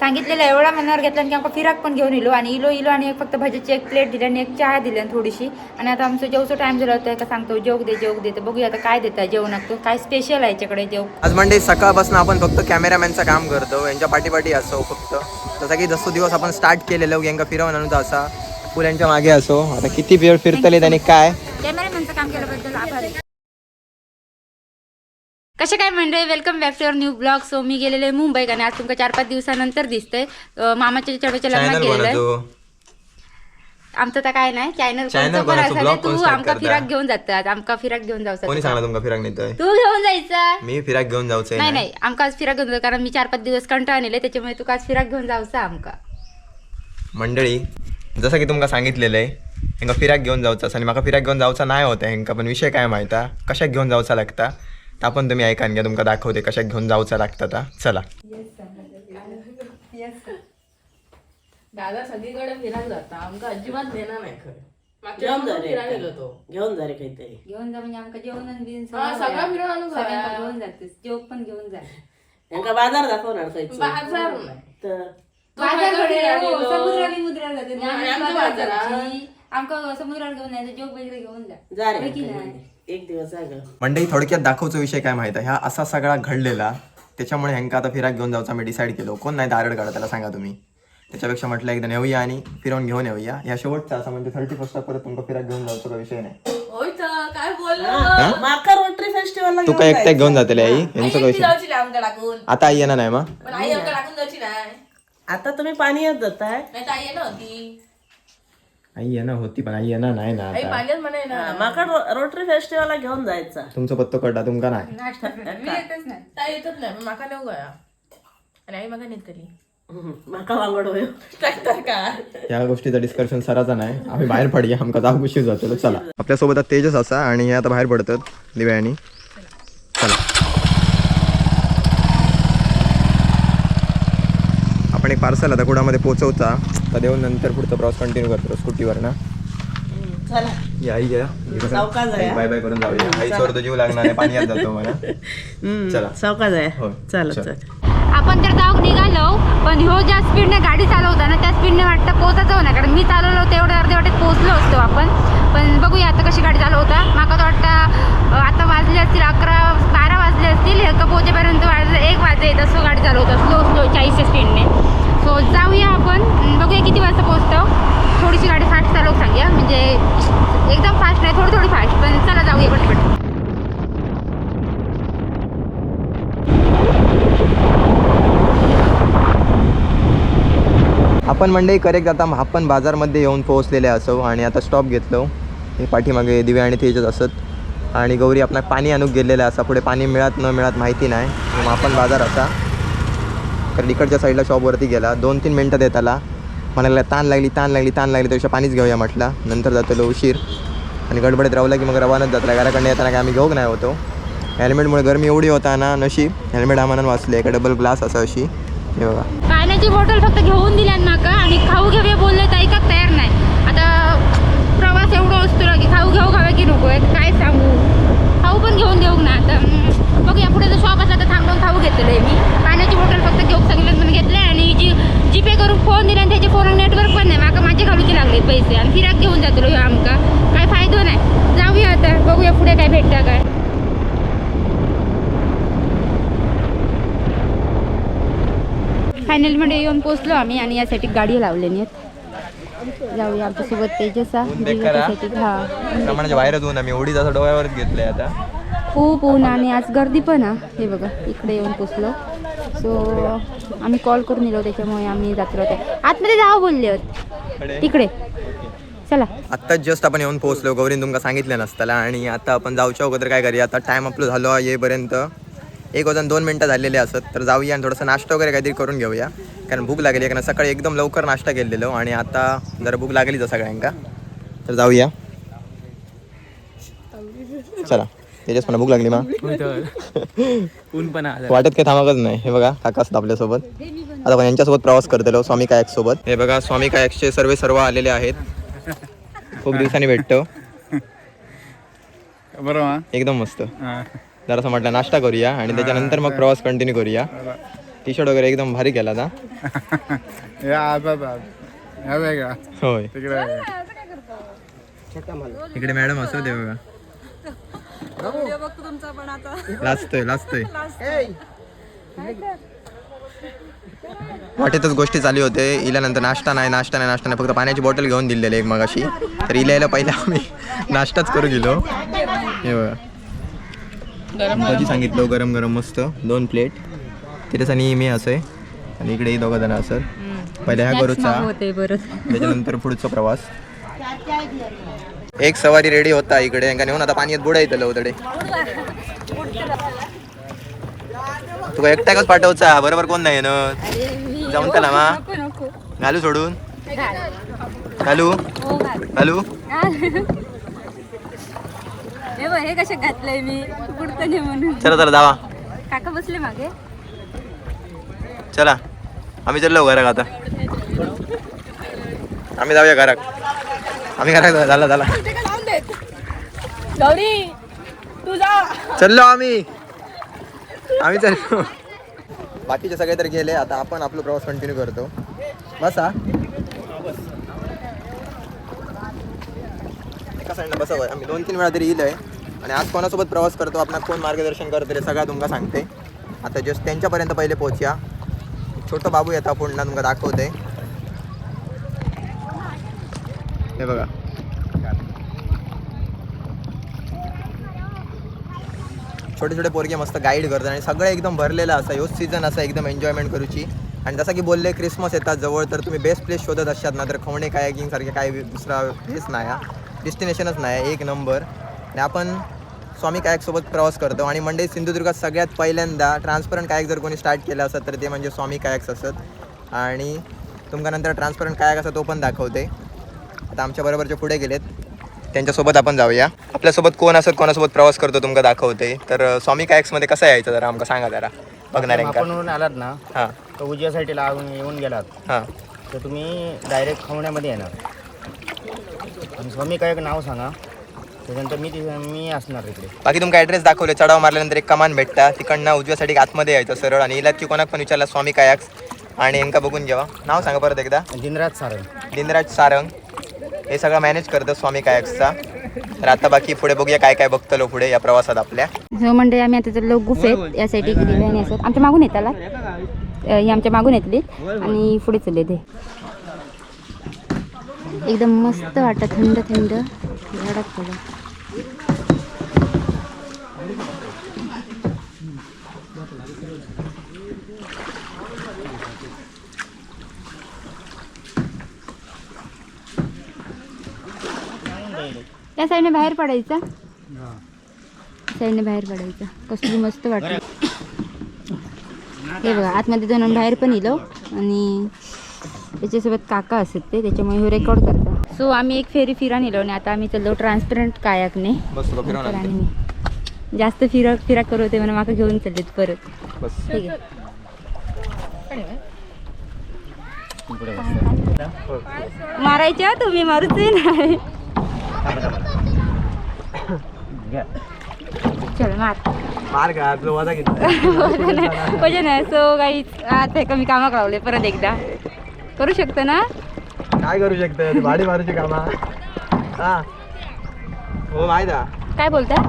सांगितलेलं एवढा मनावर घेतला की आमका फिराक पण घेऊन इलो आणि इलो आणि फक्त भाजीची एक प्लेट दिली आणि एक चहा दिली थोडीशी. आणि आता आमचं जेवचं टाइम झाला होता का सांगतो जेवू दे तर बघूया आता काय देतात जेवणात काय स्पेशल आहे याच्याकडे जेव. आज मंडे सकाळपासून आपण फक्त कॅमेरामॅनचं काम करतो, यांच्या पाठी असो फक्त. जसं की जसं दिवस आपण स्टार्ट केलेलं यांना फिरवून आणून असा फुल यांच्या मागे असो. आता किती वेळ फिरतले त्याने काय कॅमेरामॅनचं काम केल्याबद्दल आभारी. कशा काय मंडळी, welcome back to your new blog. So मी गेलेले मुंबईत आणि आज तुमका 4-5 दिवसानंतर दिसतंय. मामाच्या चढवच्या लग्नात गेलेलं. आमचं तर काय नाही चॅनल पण असं तू आमका फिराक घेऊन जातात. आमका फिराक घेऊन जाऊ. कोणी सांगला तुमका फिराक नेतोय? तू घेऊन जायचं. मी फिराक घेऊन जाऊचं नाही आमका आज फिराक घेऊन जाऊ कारण मी 4-5 दिवस कंटाळा नेले त्याच्यामुळे तू आज फिराक घेऊन जाऊचा आमका. मंडळी जसं की तुमका सांगितलेलं आहे हेंका फिराक घेऊन जाऊचा आणि माका फिराक घेऊन जाऊचा नाही होता. हेंका पण विषय काय माहिता कशाक घेऊन जाऊचा लागता आपण तुम्ही ऐकान घ्या. तुमका दाखवते कशाक घेऊन जाऊचा लागता. चला दादा सगळीकडे फिरायला जाता आमका अजिबात देणार नाही खरं. घेऊन जा रे काहीतरी घेऊन जा म्हणजे आमका जेवण सगळं फिरून आणू घेऊन जातेस जेव पण घेऊन जा. त्यांना बाजार दाखवणार खायचं बाजार नाही तर समुद्राला मुद्राला जाते आमका समुद्राला घेऊन जायचं जेव वगैरे घेऊन जा रे की नाही. एक दिवस जा ग. मंडळी थोडक्यात दाखवचा विषय काय माहिती ह्या असा सगळा घडलेला त्याच्यामुळे ह्यांका आता फिराक घेऊन जाऊचा मी डिसाईड केलो. कोण नाही दारड काढा त्याला सांगा तुम्ही. त्याच्यापेक्षा म्हटलं एकदा नेऊया आणि फिरवून घेऊन येऊया. ह्या शेवटचा असं म्हणजे 31 परत तुमका फिराक घेऊन जाऊचा विषय नाही. होय तर काय बोललो माका रोटरी फेस्टिवलला तू काय एकट्या घेऊन जाते आई यांचं विषय जाऊची नाही आमका टाकून आता आई येणार नाही मग पण आई आमका टाकून जाऊची नाही आता तुम्ही पाण्यात जाताय नाही तर आई येणार होती. आई येणार होती पण आई येणार नाही ना आई आता. पाण्यात म्हणे ना माका रोटरी फेस्टिवलला घेऊन जायचा. तुमचं पत्तो कटा तुमका नाही. मी येतच नाही. ताई येतच नाही पण माका नेऊ गया आणि आई माका नेत तरी माका वांगड होय टाकतात का या गोष्टीचा डिस्कशन सराचा नाही. आम्ही बाहेर पडूया आमका जाऊ गुशी जातो. चला आपल्यासोबत आता तेजस असा आणि हे आता बाहेर पडतात दिव्यानी. चला आपण एक पार्सल आता कुडामध्ये पोहोचवता तर देऊन नंतर पुढचा प्रवास कंटिन्यू करतो स्कूटीवर ना. चला या आई घ्या सावकाश आहे. बाय बाय करून जाऊया. आईसोबत तो जीव लागणार आहे पाण्यात जातो मला. चला सावकाश आहे हो चला चल. चल आपण तर जाऊ निघालो पण ह्यो ज्या स्पीडने गाडी चालवता ना त्या स्पीडने वाटतं पोहोचायचं नाही कारण मी चालवलो तेवढ्या अर्ध्या वाटेत पोहोचलो असतो आपण. पण बघूया आता कशी गाडी चालवता. माका तर वाटतं आता वाजले असतील 11-12 वाजले असतील का पोहोचेपर्यंत 1 वाजे तसं गाडी चालवतो स्लो 40 स्पीडने. सो जाऊया आपण बघूया किती वाजता पोहोचतो. थोडीशी गाडी फास्ट चालवू सांगूया म्हणजे एकदम फास्ट नाही थोडी फास्ट पण चला जाऊया पटपट. आपण मंडई करेक्ट आता आपण बाजारमध्ये येऊन पोहोचलेले असो आणि आता स्टॉप घेतलो. हे पाठीमागे दिव्या आणि तेजच असत आणि गौरी आपला पाणी आणूक गेलेला असा. पुढे पाणी मिळत न मिळत माहिती नाही. मग आपण बाजार असा कारण इकडच्या साईडला शॉपवरती गेला 2-3 मिनटं देत आला. म्हणाला ताण लागली त्यापेक्षा पाणीच घेऊया म्हटलं. नंतर जातो उशीर आणि गडबडीत राहला की मग रवानच जातला. घराकडे येताना काय आम्ही घेऊक नाही होतो. हेल्मेटमुळे गरमी एवढी होता ना नशीब हेल्मेट आम्हाला वाचले. एका डबल ग्लास असं अशी हे बघा. पाण्याची बॉटल फक्त घेऊन दिली माका आणि खाऊ घेऊया बोलले तर ऐकत तयार नाही. आता प्रवास एवढा असतो की खाऊ घ्यावे की नको काय सांगू. खाऊ पण घेऊन देऊ ना आता बघूया. पुढे जर शॉप असला तर थांबवून खाऊ घेतलेलं आहे मी. पाण्याची बॉटल फक्त घेऊ सांगितलं म्हणून घेतलं आणि जीपे करून फोन दिला आणि त्याचे फोन नेटवर्क पण नाही. माका माझे घालूचे लागले पैसे आणि फिराक घेऊन जातो ह्यो आमका काय फायदो नाही. जाऊया आता बघूया पुढे काय भेटतं काय. फायनलमध्ये येऊन पोचलो आम्ही आणि यासाठी गाडी लावलेली आहेत. जाऊया आमच्यासोबत तेजसा प्रमाणाच्या बाहेरच ऊन आम्ही एवढीच असं डोळ्यावरच घेतलंय आता. खूप ऊन आणि आज गर्दी पण हे बघा इकडे येऊन पोचलो. सो आम्ही कॉल करून दिलो त्याच्यामुळे आम्ही जातो होते आतमध्ये जावं बोलले होते तिकडे. चला आत्ताच जस्ट आपण येऊन पोहोचलो. गौरीने तुमका सांगितलं नसताला आणि आता आपण जाऊच्या अगोदर काय करूया आता टाइम आपलं झालो येईपर्यंत 1-2 मिनटं झालेले असत तर जाऊया आणि थोडंसं नाश्ता वगैरे काहीतरी करून घेऊया कारण भूक लागली. कारण सकाळी एकदम लवकर नाश्ता केलेलो आणि आता जरा भूक लागलीच सगळ्यांका तर जाऊया. चला त्याच्याच मला भूक लागली मग वाटत काही थांबकच नाही. हे बघा काका असतात आपल्यासोबत. आता आपण यांच्यासोबत प्रवास करतलो स्वामी कायक सोबत. हे बघा स्वामी कायकचे सर्व आलेले आहेत. खूप दिवसांनी भेटतो बरोबर एकदम मस्त. जरासं म्हटलं नाश्ता करूया आणि त्याच्यानंतर मग प्रवास कंटिन्यू करूया. टी शर्ट वगैरे एकदम भारी केला ना. होय इकडे मॅडम असो दे बघा. लाजतोय वाटेतच गोष्टी चालू होते. इल्यानंतर नाश्ता नाही फक्त पाण्याची बॉटल घेऊन दिलेली एक मगाशी. तर इल्याला पहिला आम्ही नाश्ताच करू गेलो. हे बघा भाजी सांगितलं गरम गरम मस्त 2 प्लेट. तिथेच आणि मी असं आहे आणि इकडे 2 जण असं. पहिल्या ह्या करूचा त्याच्यानंतर पुढचा प्रवास. एक सवारी रेडी होता इकडे नेऊन आता पाण्यात बुडायचं उतडे. तुका एकट्याकच पाठवचा बरोबर कोण नाही ना जाऊन त्याला मा घालू सोडून घालू. हे कशा घातलंय मी पुढतं नाही म्हणून. चला जावा काका बसले मागे. चला आम्ही चाललो घरात आता. आम्ही जाऊया घरात. आम्ही घरात झाला चाललो आम्ही चाललो. बाकीचे सगळे तर गेले. आता आपण आपला प्रवास कंटिन्यू करतो. बसा एका साईडला बसावं. आम्ही 2-3 वेळा तरी येईल आहे आणि आज कोणासोबत प्रवास करतो आपण कोण मार्गदर्शन करतो ते सगळं तुमका सांगते. आता जस्ट त्यांच्यापर्यंत पहिले पोहोचूया. छोटं बाबू येतं पुन्हा तुमका दाखवते. हे बघा छोटे छोटे पोरगे मस्त गाईड करतात आणि सगळं एकदम भरलेलं असं. ह्योच सीझन असा एकदम एन्जॉयमेंट करूची. आणि जसं की बोलले क्रिसमस येतात जवळ तर तुम्ही बेस्ट प्लेस शोधत असतात ना तर खवणे कायाकिंग सारखे काय दुसरा प्लेस नाही डेस्टिनेशनच नाही एक नंबर. आणि आपण स्वामी कायाकसोबत प्रवास करतो आणि मंडई सिंधुदुर्गात सगळ्यात पहिल्यांदा ट्रान्सपरंट कायक जर कोणी स्टार्ट केलं असत तर ते म्हणजे स्वामी कायक्स असत. आणि तुमका नंतर ट्रान्सपरंट कायक असा तो पण दाखवते. आता आमच्या बरोबरचे पुढे गेलेत त्यांच्यासोबत आपण जाऊया. आपल्यासोबत कोण असत कोणासोबत प्रवास करतो तुमका दाखवते. तर स्वामी कायक्समध्ये कसं यायचं जरा आमका सांगा जरा बघणाऱ्यांका. आपण आलात ना हां तर उजव्या साईडला येऊन गेलात हां तर तुम्ही डायरेक्ट खवण्यामध्ये येणार आणि स्वामी काय एक नाव सांगा त्याच्यानंतर मी असणार तिकडे. बाकी तुमका ॲड्रेस दाखवले. चढाव मारल्यानंतर एक कमान भेटता तिकडनं उजव्यासाठी आतमध्ये यायचं सरळ. आणि इलात की कोणाक पण विचारला स्वामी कायाक्स आणि यांका बघून घ्यावा. नाव सांगा परत एकदा. दिनराज सारंग हे सगळं मॅनेज करतं स्वामी कायाक्सचा. तर आता बाकी पुढे बघूया काय काय बघतलो पुढे या प्रवासात आपल्या. जो म्हणजे आम्ही आता चाललो गुफेत या साईड दिव्याने असत आमच्या मागून येताला ही आमच्या मागून येतली आणि पुढे चालले ते एकदम मस्त वाटतं थंड थंड झाडात थोडं. या साईडने बाहेर पडायचं कसली मस्त वाटतं. हे बघा आतमध्ये 2 बाहेर पण येलो आणि त्याच्यासोबत काका असत ते त्याच्यामुळे हे रेकॉर्ड करतात. सो आम्ही एक फेरी फिरा नेलो आणि आता आम्ही चाललो ट्रान्सपरंट कायाकने. आणि जास्त फिरा करू होते म्हणून माका घेऊन चाललेत परत. ठीक आहे मारायच्या तुम्ही मारूच नाही. चल मार का वजा वजन आहे. सो काही आता कमी कामाक लावले परत एकदा करू शकतो ना. काय करू शकतं भाडी मारूची कामा. हा हो माहिती काय बोलता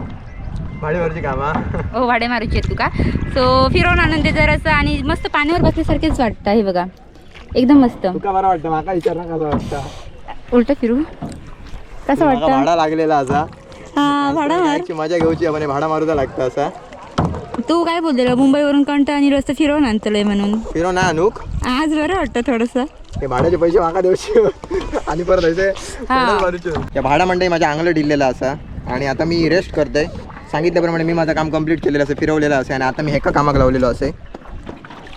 भाडी मारूची कामा. हो भाडे मारूची आहेत तुका. सो फिरवून आणून ते जरासं आणि मस्त पाण्यावर बसल्यासारखेच वाटतं. हे बघा एकदम मस्त. तुका बरं वाटतं माका विचारला कसं वाटतं. उलट फिरू कसं वाटतं. भाडा लागलेला असा. हा भाडा मार मजा घेऊची आपण भाडा मारूचा लागतं असा. तू काय बोललेला मुंबईवरून कंटा आणि रस्ता फिरवून आणतलंय म्हणून. फिरव ना अनुक आज बरं वाटतं थोडंसं. ते भाड्याचे पैसे माका देऊचे आणि परत यायचे. त्या भाडा मंडई माझ्या अंगलं दिलेला असा आणि आता मी रेस्ट करतोय. सांगितल्याप्रमाणे मी माझं काम कंप्लीट केलेलं असं फिरवलेलं असे आणि आता मी एका कामाक लावलेलो असे.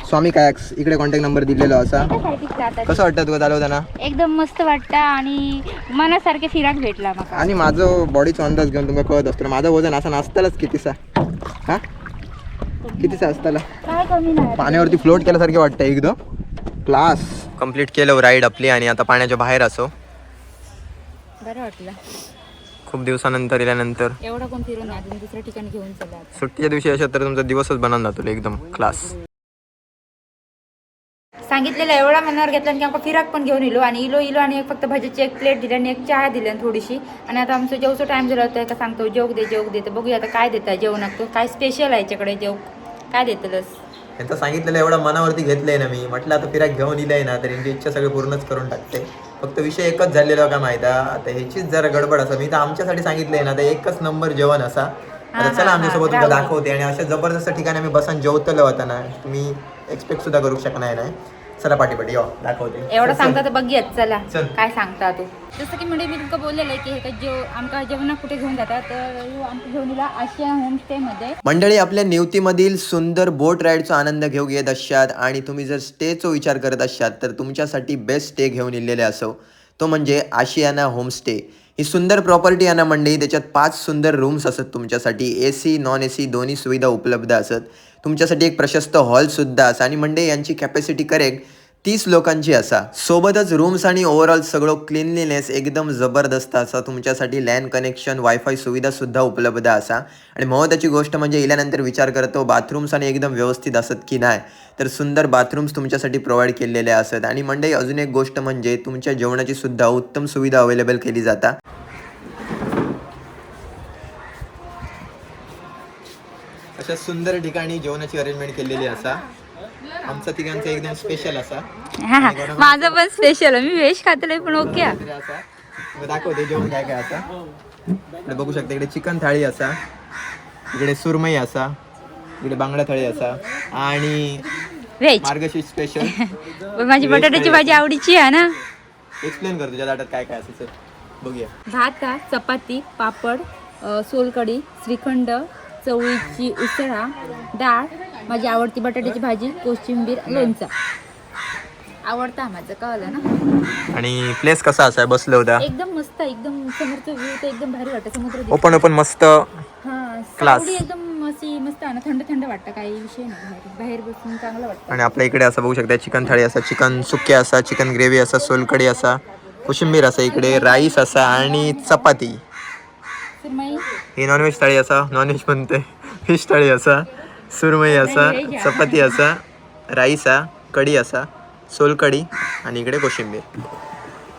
स्वामी कायाक्स इकडे कॉन्टॅक्ट नंबर दिलेला असा. कसं वाटतं तुला चालवताना. एकदम मस्त वाटतं आणि मनासारखे फिराक भेटला मला. आणि माझं बॉडीचा अंदाज घेऊन तुम्हाला कळत असतो माझं वजन असं नसतालच कितीसा. हा कितीसा असताला काय कमी नाही. पाण्यावरती फ्लोट केल्यासारखे वाटतं एकदम क्लास. कंप्लीट केलं राईड आपली आणि आता पाण्याच्या बाहेर असो. बरं वाटलं खूप दिवसानंतर इल्यानंतर. एवढा कोण फिरून अजून दुसऱ्या ठिकाणी घेऊन चला. सुट्टीच्या दिवशी अशा तर तुमचा दिवसच बनवून जातो एकदम क्लास. सांगितलेलं एवढा मनावर घेतला की आमका फिराक पण घेऊन इलो आणि इलो आणि एक फक्त भाजीची एक प्लेट दिली आणि एक चहा दिली थोडीशी. आणि आता आमचं जेवचं टाइम झाला होता का सांगतो जेवक दे तर बघूया आता काय देता जेवणात तो काय स्पेशल आहे याच्याकडे जेव काय देतलंस. यांचं सांगितलेलं एवढं मनावरती घेतलंय ना मी म्हटलं आता फिराक घेऊन इलंय ना तर यांची इच्छा सगळी पूर्णच करून टाकते. फक्त विषय एकच झालेला का माहिती आता ह्याचीच जरा गडबड असा मी तर आमच्यासाठी सांगितलंय ना तर एकच नंबर जेवण असा. आता चला आमच्यासोबत तुला दाखवते आणि अशा जबरदस्त ठिकाणी आम्ही बसून जेवतलो होता ना तुम्ही एक्सपेक्ट सुद्धा करू शकणार नाही. चला पाठी यो दाखवते. एवढं सांगता तर बघूयात चला चल. काय सांगता तू. जसं की म्हणजे मी तुमका बोललेलं आहे की हे काय आमका जेवणात कुठे घेऊन जातात तर आमच्या घेऊन दिला आशिया होमस्टे मध्ये. मंडळी आपल्या निवतीमधील सुंदर बोट राईडचा आनंद घेऊ घेत असतात आणि तुम्ही जर स्टेचा विचार करत असाल तर तुमच्यासाठी बेस्ट स्टे घेऊन इलेले असो तो म्हणजे आशियाना होमस्टे. ही सुंदर प्रॉपर्टी आहे ना मंडळी त्याच्यात 5 सुंदर रूम्स असत तुमच्यासाठी AC नॉन AC दोन्ही सुविधा उपलब्ध असत. तुमच्यासाठी एक प्रशस्त हॉलसुद्धा असा आणि मंडळी यांची कॅपॅसिटी करेक्ट 30 लोकांची असा. सोबतच रूम्स आणि ओव्हरऑल सगळं क्लिनलीनेस एकदम जबरदस्त असा. तुमच्यासाठी लँड कनेक्शन वायफाय सुविधा सुद्धा उपलब्ध असा. आणि महत्त्वाची गोष्ट म्हणजे इल्यानंतर विचार करतो बाथरूम्स आणि एकदम व्यवस्थित असत की नाही तर सुंदर बाथरूम्स तुमच्यासाठी प्रोव्हाइड केलेले असत. आणि मंडळी अजून एक गोष्ट म्हणजे तुमच्या जेवणाची सुद्धा उत्तम सुविधा अवेलेबल केली जाता. अशा सुंदर ठिकाणी जेवणाची अरेंजमेंट केलेली असा. आमचा तिघांचा एकदम स्पेशल असा. माझं पण स्पेशल मी व्हेज खातले पण ओके असा दाखवते जेवण काय काय असा. इकडे बघू शकता इकडे चिकन थाळी असा इकडे सुरमई असा इकडे बांगडा थाळी असा आणि व्हेज मार्गशीर्ष स्पेशल. माझी बटाट्याची भाजी आवडीची आहे ना. एक्सप्लेन कर तुझ्या ताटात काय काय असेल बघूया. भात चपाती पापड सोलकढी श्रीखंड चवळीची उसळा डाळ माझी आवडती बटाट्याची भाजी कोशिंबीर लोणचा आवडता माझं कळलं ना. आणि प्लेस कसा असा बसलो होता एकदम मस्त एकदम समोरचं व्ह्यू तर एकदम भारी वाटतं समुद्र दिसतो. ओपन मस्त हा क्लास. सावली एकदम अशी मस्त आहे ना थंड वाटतं काही विषय नाही बाहेर बसून चांगलं वाटतं. आणि आपल्या इकडे असं बघू शकता चिकन थाळी असा चिकन सुके असा चिकन ग्रेव्ही असा सोलकढी असा कोशिंबीर असा इकडे राईस असा आणि चपाती. सुरमई ही नॉनव्हेज थाळी असा नॉनव्हेज म्हणते फिश थाळी असा सुरमई असा चपाती असा राईस हा कढी असा सोलकढी आणि इकडे कोशिंबीर.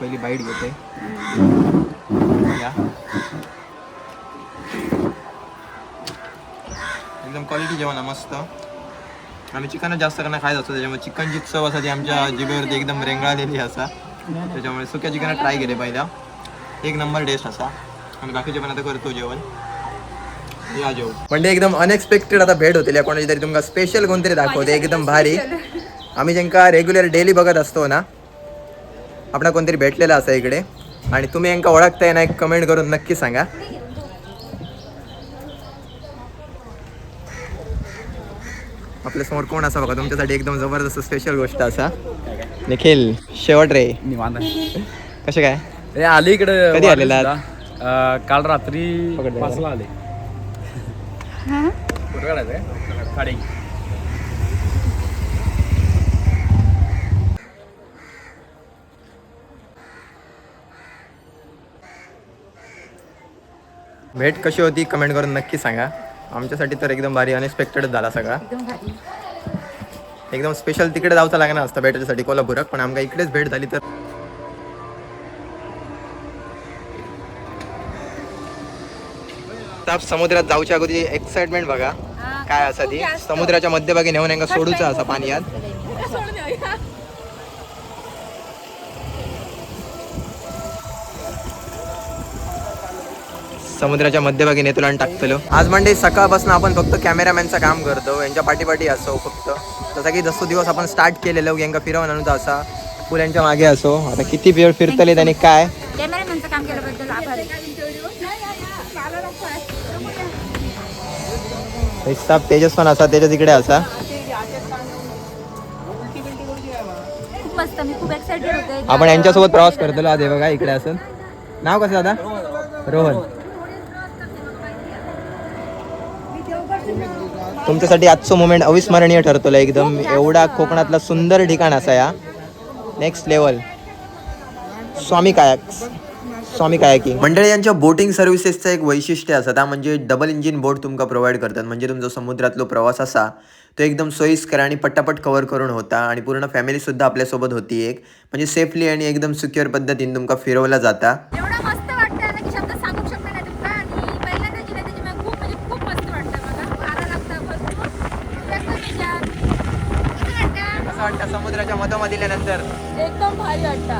पहिली बाईट घेते एकदम क्वालिटी जेवण आहे मस्त. आम्ही चिकनच जास्त करणं खायचं असतो त्याच्यामुळे चिकनची चव असा ती आमच्या जिभेवरती एकदम रेंगाळलेली असा. त्याच्यामुळे सुक्या चिकन ट्राय केले पहिला एक नंबर टेस्ट असा आणि बाकीचे पण आता करतो जेवण. या जेवण म्हणजे एकदम अनएक्सपेक्टेड आता भेट होते कोणाची तरी तुमका स्पेशल कोणतरी दाखवते एकदम भारी. आम्ही ज्यांका रेग्युलर डेली बघत असतो ना आपला कोणतरी भेटलेला असा इकडे आणि तुम्ही यांका ओळखताय ना एक कमेंट करून नक्की सांगा. आपल्या समोर कोण असा बघा तुमच्यासाठी एकदम जबरदस्त स्पेशल गोष्ट असा. निखिल शेवट रे कसे काय रे आले इकडे कधी आलेला काल रात्री 5ला आले. भेट कशी होती कमेंट करून नक्की सांगा. आमच्यासाठी तर एकदम भारी अनएक्सपेक्टेड झाला सगळा. एकदम स्पेशल तिकडे जायचं लागणार असतं भेटायसाठी कोल्हापुरात पण आमका इकडेच भेट झाली तर समुद्रात जाऊच्या अगोदर एक्साइटमेंट बघा काय असा ती समुद्राच्या मध्यभागी नेऊन यांना सोडूचा असा पाण्यात. समुद्राच्या मध्यभागी नेतो आणि टाकतलो. आज म्हणजे सकाळपासून आपण फक्त कॅमेरामॅनचं काम करतो यांच्या पाठीपाठी असो फक्त जसं की जसं दिवस आपण स्टार्ट केलेलं यांना फिरवून आणून असा फुलांच्या मागे असो. आता किती वेळ फिरतले त्याने काय कॅमेरामॅनचं काम केल्याबद्दल आभारी. हिसाब तेजस पण असा तेजस इकडे असा. खूप मस्त मी खूप एक्साइटेड होते. आपण यांच्यासोबत प्रवास करतो आज हे बघा इकडे असं. नाव कसं दादा रोहन. तुमच्यासाठी आजचं मोमेंट अविस्मरणीय ठरतोला एकदम. एवढा कोकणातला सुंदर ठिकाण असा या नेक्स्ट लेवल स्वामी कायाकिंग. मंडळी यांच्या बोटिंग सर्व्हिसेसचं एक वैशिष्ट्य असं त्या म्हणजे डबल इंजिन बोट तुमका प्रोव्हाइड करतात. म्हणजे तुमचा समुद्रातलो प्रवास असा तो एकदम सोयीस्कर आणि पटापट कव्हर करून होता आणि पूर्ण फॅमिलीसुद्धा आपल्यासोबत होती एक म्हणजे सेफली आणि एकदम सिक्युअर पद्धतीने तुमका फिरवला जाता. एवढं मस्त वाटतं ना की शब्द सांगू शकत नाही तुमका. आणि पहिल्यांदा जिल्हा त्याची खूप म्हणजे खूप मस्त वाटतं मला. वारा लागतं भरपूर जास्त विचार. कसं वाटतं? असं वाटतं समुद्राच्या मधोमध दिल्यानंतर एकदम भारी वाटतं.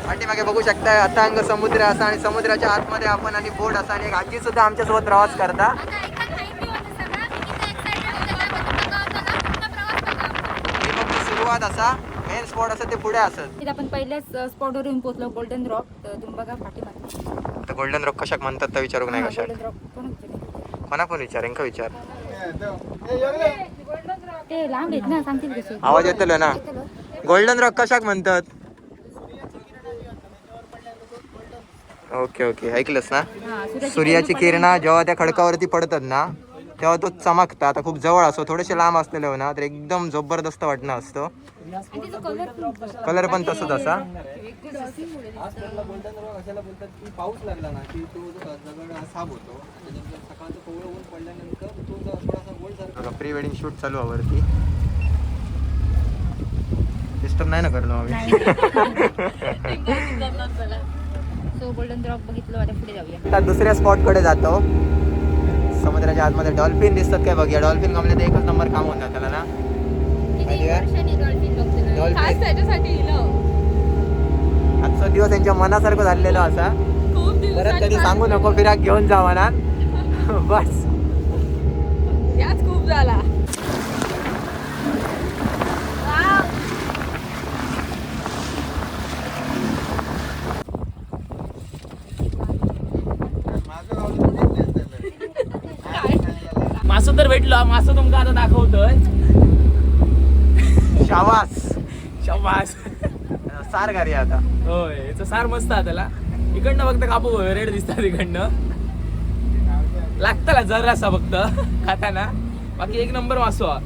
पाठीमागे बघू शकता अथांग समुद्र असा आणि समुद्राच्या आतमध्ये आपण आणि बोट असा आणि एक आजी सुद्धा आमच्यासोबत प्रवास करता. आता ऐका माहिती होतं सगळं. मी किती एक्साइटेड होते त्याबद्दल. बघा होता ना पूर्ण प्रवास बघा. ही फक्त सुरुवात असा मेन स्पॉट असं ते पुढे असत. इथं आपण पहिल्याच स्पॉटवर येऊन पोहोचलो गोल्डन रॉक. तर तुम्ही बघा पाठीमागे. आता गोल्डन रॉक कशाक म्हणतात तर विचारू नाही कशाक. गोल्डन रॉक कोण विचारलं? कोणा पण विचारेन का विचार. ते लांब आहेत ना सांगतील कसे. आवाज येतलो ना. गोल्डन रॉक कशाक म्हणतात. ओके ओके ऐकलंस ना. सूर्याची किरणा जेव्हा त्या खडकावरती पडतात ना तेव्हा तो चमकता. आता खूप जवळ असो थोडेसे लांब असलेले ना तर एकदम जबरदस्त वाटणं असतो. कलर पण तसंच असा. पाऊस लागला ना की तो दगड साफ होतो. सकाळचं कोवळं ऊन पडल्यानंतर तो थोडासा गोल सारखा. प्री वेडिंग शूट चालू आहे वरती. डिस्टर्ब नाही ना करलो आम्ही. सो गोल्डन रॉक बघितलं. आता पुढे जाऊया. आता दुसऱ्या स्पॉट कडे जातो. समुद्राच्या आतमध्ये डॉल्फिन दिसतात काय बघूया. डॉल्फिन गमले तर एकच नंबर काम होता त्याला ना. खास त्याच्यासाठी इलं. आजचा दिवस त्यांच्या मनासारखं झालेलं असा. खूप दिवस परत कधी सांगू नको फिराक घेऊन जावा ना. बस याच खूप झाला. मासं तर भेटलं. मासं तुमका आता दाखवतोय. शाबास. शाबास. सार गाडी आता. होय याचं सार मस्त आहे त्याला. इकडनं फक्त कापू रेड दिसतात इकडनं. लागताला जरासा फक्त खाताना. बाकी एक नंबर मासो हा.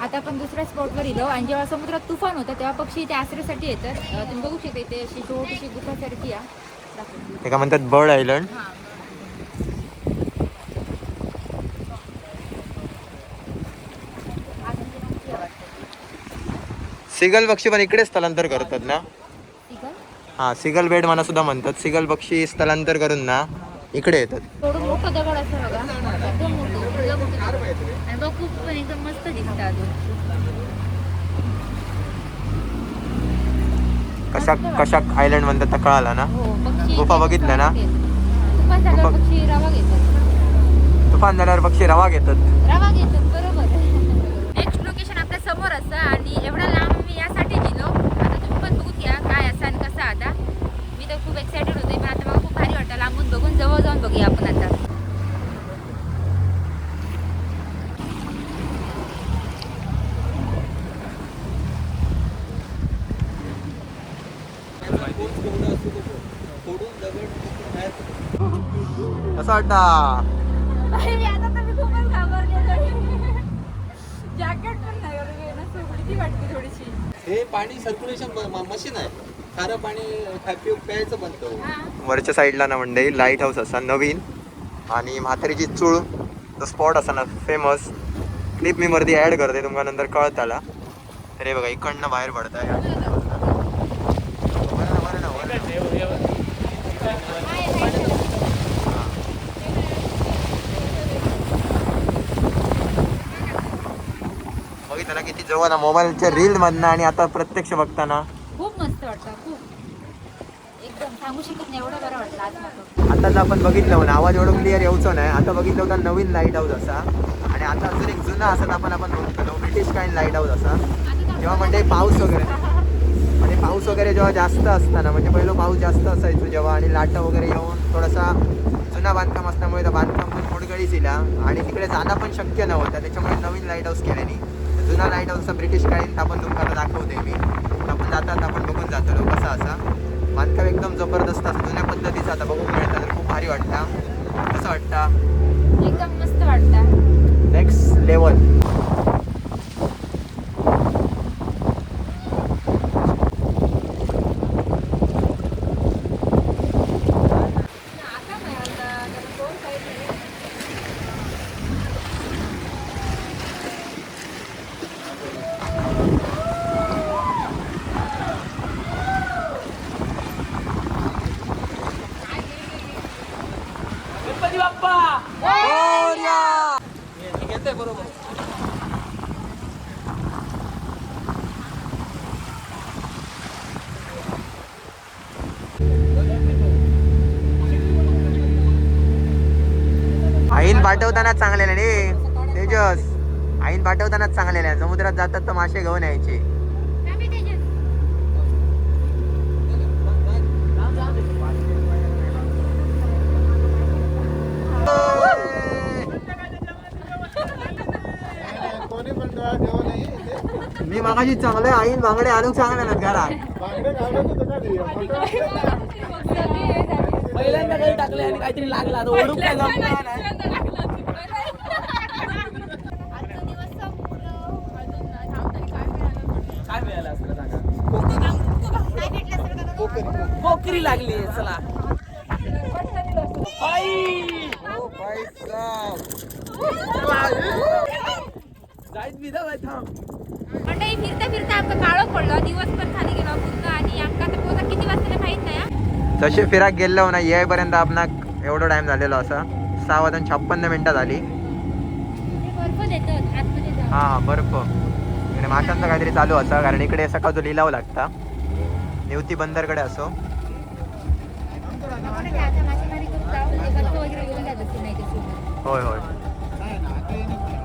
आता आपण दुसऱ्या स्पॉटवर गेलो आणि जेव्हा समुद्रात तुफान होतं तेव्हा पक्षी इथे आश्रयासाठी येतात. तुम्ही बघू शकता इथे अशी छोटीशी गुफासारखी आहे. दाखवते. एका म्हणतात बर्ड आयलंड. हां. सिगल पक्षी पण इकडे स्थलांतर करतात ना. ठीक आहे. हा सिगल बेड मला सुद्धा म्हणतात. सिगल पक्षी स्थलांतर करून ना इकडे येतात. थोडं मोठं दगड असं बघा. एकदम मोठं एकदम मोठं दगड. आणि बघ खूप पण एकदम मस्त दिसतं अजून. कशाक आयलंड म्हणतात तर कळाला ना. हो पक्षी गुफा बघितल्या ना? तुफान झाल्यावर पक्षी रवा घेतात. तुफान झाल्यावर पक्षी रवा घेतात. रवा घेतात बरोबर. नेक्स्ट लोकेशन आपल्या समोर असतं आणि एवढा लांब मी यासाठी गेलो. आता तुम्ही पण बघू घ्या काय असं आणि कसं. आता मी तर खूप एक्सायटेड होते पण आता मला खूप भारी वाटतं लांबून बघून. जवळ जाऊन बघूया आपण आता. कसं वाटतं. आता तर मी खूपच घाबरले. जॅकेट पण नाही एवढं भीती वाटते थोडीशी. हे पाणी सर्क्युलेशन मशीन आहे. खारं पाणी प्यायचं बनतं. वरच्या साईडला ना म्हणजे लाईट हाऊस असा नवीन आणि म्हातारीची चूळ जो स्पॉट असा ना फेमस. क्लिप मी वरती ॲड करते तुमका नंतर कळत आला. तर हे बघा इकडनं बाहेर पडताय. बघितलं ना किती जवळ ना मोबाईलच्या रील मधनं आणि आता प्रत्यक्ष बघताना खूप मस्त वाटतं. खूप एकदम सांगू शकत नाही एवढं बरं वाटलं आज मला. आताच आपण बघितलं ना आवाज एवढं क्लिअर यायचं नाही. आता बघितलं होता नवीन लाईट हाऊस असा आणि आता अजून एक जुना असत आपण बघतो ब्रिटिश काइंड लाईट हाऊस असा. जेव्हा म्हणजे पाऊस वगैरे जेव्हा जास्त असताना म्हणजे पहिलं पाऊस जास्त असायचो जेव्हा आणि लाटा वगैरे येऊन थोडासा जुना बांधकाम असल्यामुळे त्या बांधकाम पण मोडगळीस दिला आणि तिकडे जाणं पण शक्य नव्हतं. त्याच्यामुळे नवीन लाईट हाऊस केल्याने जुना लाईट हाऊसचा ब्रिटिश काळीन आपण तुम्हाला दाखवते मी. आपण जातात आपण बघून जातो कसा असा बांधकाम एकदम जबरदस्त असं जुन्या पद्धतीचं आता बघून मिळतं. तर खूप भारी वाटतं. कसं वाटतं. एकदम मस्त वाटतं. Next level. पाठवतानाच चांगलेलं रे तेजस, आईन पाठवतानाच चांगलेलं आहे. समुद्रात जातात तर मासे घेऊन यायचे. मी मागाशी चांगलं आईन बांगडे आणून चांगले ना घरात. पहिल्यांदा काही टाकले आणि काहीतरी लागला आता ओढून काय जमणार नाही. काय मिळालं असतं सांगा. कोकरी लागली चला. जायत बिदा बाय थांब. मंडळी फिरता फिरता आमका काळो पडलो, दिवस पण खाली गेलो पूर्ण आणि आमका आता पोहोचा किती वाजता माहित नाही हा. तसे फिराक गेलो ना येईपर्यंत आपणाक एवढा टाइम झालेलो असा 6:56 झाली. बर्फ देतात आतमध्ये जाऊन. हा बर्फ इकडे माशांचं काहीतरी चालू असा, कारण इकडे सकाळचं लिलाव लागता. नेवती बंदरकडे असो. आपण आता मासेमारी करून जाऊ, म्हणजे बर्फ वगैरे घेऊन जायचं की नाही त्यासोबत. होय होय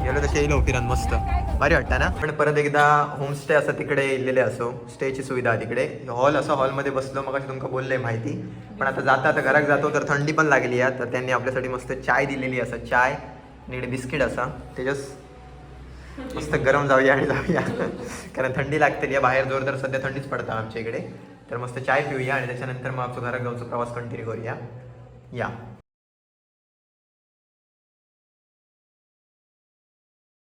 गेलो तसे येलो फिरान मस्त भारी वाटतं ना. पण परत एकदा होमस्टे असं तिकडे इलेले असो, स्टेची सुविधा आहे तिकडे. हॉल असं हॉलमध्ये बसलो मग तुमका बोलले माहिती. पण आता आता घरात जातो तर थंडी पण लागली आहे, तर त्यांनी आपल्यासाठी मस्त चाय दिलेली असं, चाय आणि बिस्किट असा. त्याच्यास मस्त गरम जाऊया आणि जाऊया कारण थंडी लागते या बाहेर जोरदार सध्या थंडीच पडतात आमच्या इकडे. तर मस्त चाय पिऊया आणि त्याच्यानंतर मग आमचं घरात जाऊन प्रवास कंटिन्यू करूया. या